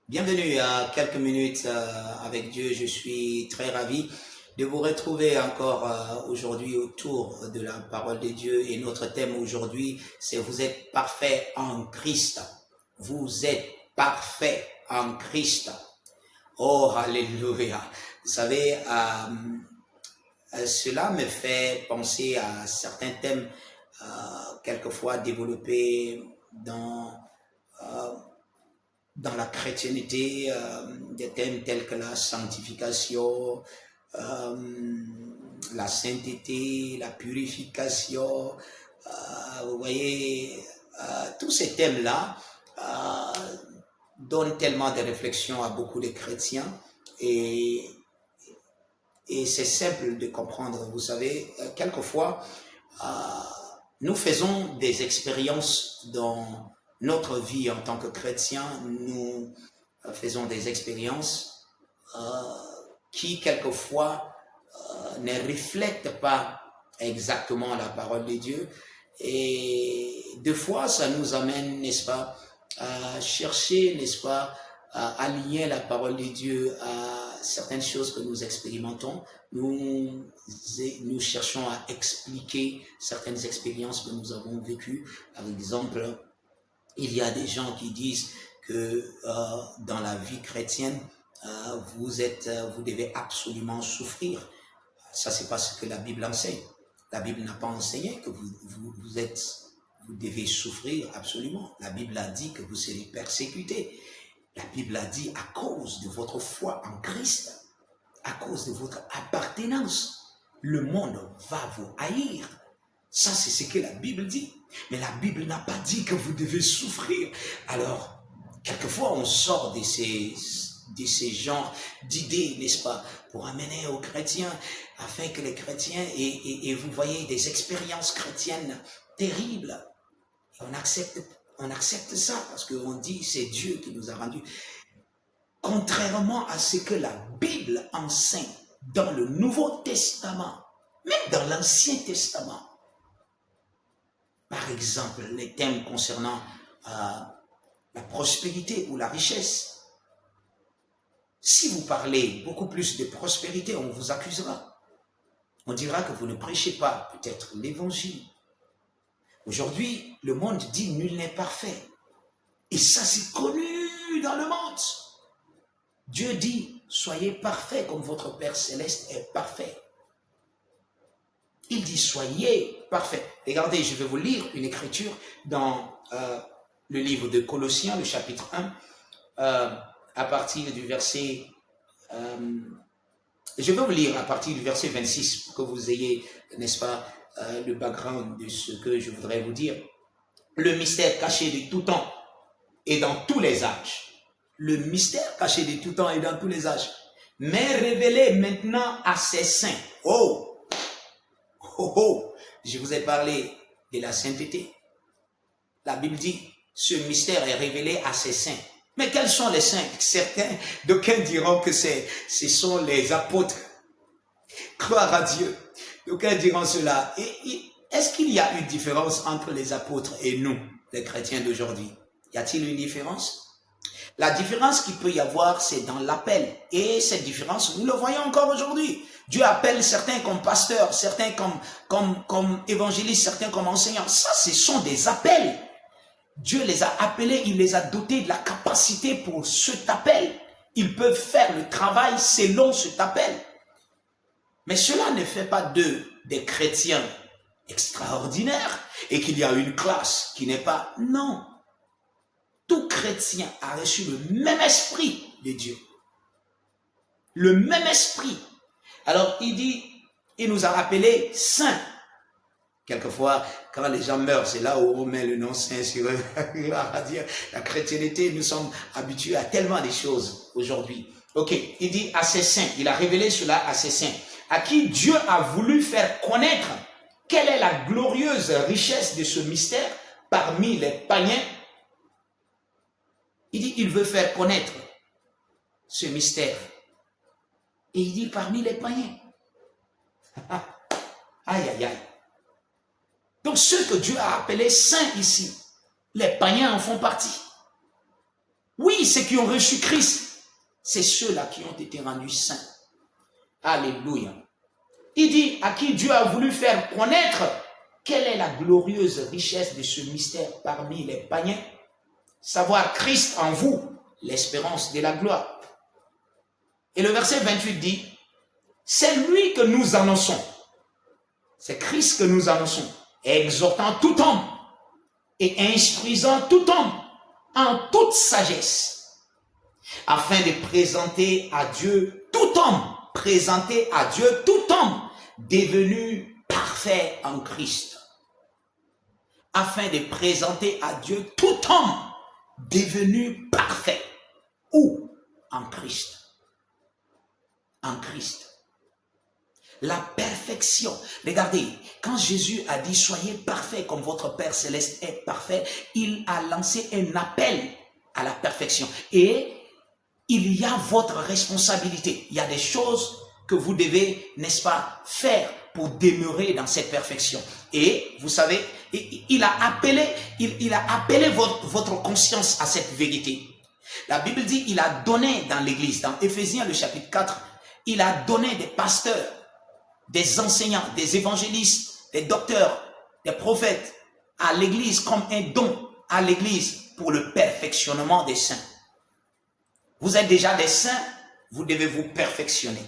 Bienvenue à quelques minutes avec Dieu. Je suis très ravi de vous retrouver encore aujourd'hui autour de la parole de Dieu. Et notre thème aujourd'hui, c'est vous êtes parfait en Christ. Vous êtes parfait en Christ. Oh, alléluia. Vous savez, cela me fait penser à certains thèmes quelquefois développés euh, dans la chrétienté, des thèmes tels que la sanctification, la sainteté, la purification. Vous voyez, tous ces thèmes-là donnent tellement de réflexions à beaucoup de chrétiens et, et c'est simple de comprendre. Vous savez, quelquefois, euh, nous faisons des expériences dans notre vie en tant que chrétien. Nous faisons des expériences qui, quelquefois, ne reflètent pas exactement la parole de Dieu. Et des fois, ça nous amène, n'est-ce pas, à chercher, n'est-ce pas, à aligner la parole de Dieu à certaines choses que nous expérimentons. Nous cherchons à expliquer certaines expériences que nous avons vécues. Par exemple, il y a des gens qui disent que dans la vie chrétienne, vous devez absolument souffrir. Ça, c'est pas ce que la Bible enseigne. La Bible n'a pas enseigné que vous devez souffrir absolument. La Bible a dit que vous serez persécutés. La Bible a dit à cause de votre foi en Christ, à cause de votre appartenance, le monde va vous haïr. Ça, c'est ce que la Bible dit. Mais la Bible n'a pas dit que vous devez souffrir. Alors, quelquefois, on sort de ces genres d'idées, n'est-ce pas, pour amener aux chrétiens, afin que les chrétiens, et vous voyez des expériences chrétiennes terribles. Et on accepte ça parce qu'on dit c'est Dieu qui nous a rendus. Contrairement à ce que la Bible enseigne dans le Nouveau Testament, même dans l'Ancien Testament. Par exemple, les thèmes concernant la prospérité ou la richesse. Si vous parlez beaucoup plus de prospérité, on vous accusera. On dira que vous ne prêchez pas peut-être l'évangile. Aujourd'hui, le monde dit nul n'est parfait. Et ça, c'est connu dans le monde. Dieu dit, soyez parfaits comme votre Père Céleste est parfait. Il dit, soyez parfaits. Regardez, je vais vous lire une écriture dans le livre de Colossiens, le chapitre 1, à partir du verset... je vais vous lire à partir du verset 26 pour que vous ayez, n'est-ce pas, le background de ce que je voudrais vous dire. Le mystère caché de tout temps et dans tous les âges. Le mystère caché de tout temps et dans tous les âges. Mais révélé maintenant à ses saints. Oh! Oh, oh, je vous ai parlé de la sainteté. La Bible dit, ce mystère est révélé à ses saints. Mais quels sont les saints? D'aucuns diront que ce sont les apôtres. Croire à Dieu. D'aucuns diront cela. Est-ce qu'il y a une différence entre les apôtres et nous, les chrétiens d'aujourd'hui? Y a-t-il une différence? La différence qu'il peut y avoir, c'est dans l'appel. Et cette différence, nous le voyons encore aujourd'hui. Dieu appelle certains comme pasteurs, certains comme évangélistes, certains comme enseignants. Ça, ce sont des appels. Dieu les a appelés, il les a dotés de la capacité pour cet appel. Ils peuvent faire le travail selon cet appel. Mais cela ne fait pas d'eux des chrétiens extraordinaires et qu'il y a une classe qui n'est pas... Non. Tout chrétien a reçu le même esprit de Dieu. Le même esprit. Alors, il dit, il nous a rappelés saints. Quelquefois, quand les gens meurent, c'est là où on met le nom saint sur eux. La chrétienté, nous sommes habitués à tellement de choses aujourd'hui. Ok, il dit à ses saints, il a révélé cela à ses saints, à qui Dieu a voulu faire connaître quelle est la glorieuse richesse de ce mystère parmi les païens. Il dit, il veut faire connaître ce mystère. Et il dit, parmi les païens. Aïe, aïe, aïe. Donc, ceux que Dieu a appelés saints ici, les païens en font partie. Oui, ceux qui ont reçu Christ, c'est ceux-là qui ont été rendus saints. Alléluia. Il dit à qui Dieu a voulu faire connaître quelle est la glorieuse richesse de ce mystère parmi les païens. Savoir Christ en vous, l'espérance de la gloire. Et le verset 28 dit, c'est lui que nous annonçons. C'est Christ que nous annonçons, exhortant tout homme et instruisant tout homme en toute sagesse, afin de présenter à Dieu tout homme, devenu parfait en Christ. Afin de présenter à Dieu tout homme devenu parfait. Où? En Christ. En Christ. La perfection. Regardez, quand Jésus a dit « Soyez parfaits comme votre Père Céleste est parfait », il a lancé un appel à la perfection. Et il y a votre responsabilité. Il y a des choses que vous devez, n'est-ce pas, faire pour demeurer dans cette perfection. Et vous savez, il a appelé votre conscience à cette vérité. La Bible dit, il a donné dans l'église, dans Éphésiens le chapitre 4, il a donné des pasteurs, des enseignants, des évangélistes, des docteurs, des prophètes à l'église comme un don à l'église pour le perfectionnement des saints. Vous êtes déjà des saints, vous devez vous perfectionner.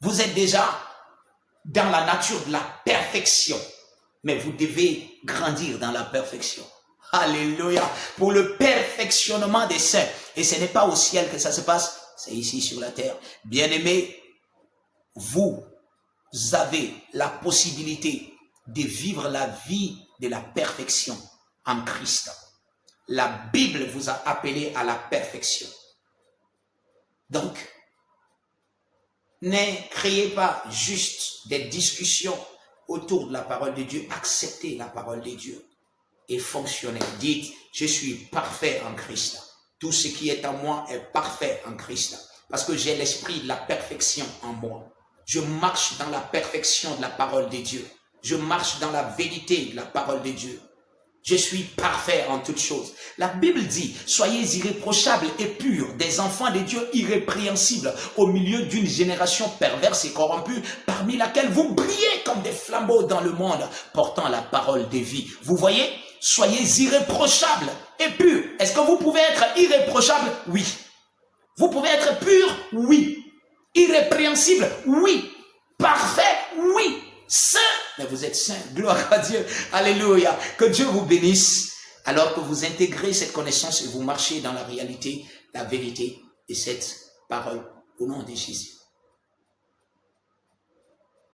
Vous êtes déjà dans la nature de la perfection, mais vous devez grandir dans la perfection. Alléluia. Pour le perfectionnement des saints. Et ce n'est pas au ciel que ça se passe, c'est ici sur la terre. Bien-aimés, vous avez la possibilité de vivre la vie de la perfection en Christ. La Bible vous a appelé à la perfection. Donc, ne créez pas juste des discussions autour de la parole de Dieu. Acceptez la parole de Dieu et fonctionnez. Dites, je suis parfait en Christ. Tout ce qui est en moi est parfait en Christ. Parce que j'ai l'esprit de la perfection en moi. Je marche dans la perfection de la parole de Dieu. Je marche dans la vérité de la parole de Dieu. Je suis parfait en toutes choses. La Bible dit, soyez irréprochables et purs, des enfants de Dieu irrépréhensibles, au milieu d'une génération perverse et corrompue, parmi laquelle vous brillez comme des flambeaux dans le monde, portant la parole de vie. Vous voyez, soyez irréprochables et purs. Est-ce que vous pouvez être irréprochable? Oui. Vous pouvez être pur? Oui. Irrépréhensible? Oui. Parfait? Oui. Saint, mais vous êtes saint, gloire à Dieu, alléluia, que Dieu vous bénisse, alors que vous intégrez cette connaissance et vous marchez dans la réalité, la vérité de cette parole, au nom de Jésus.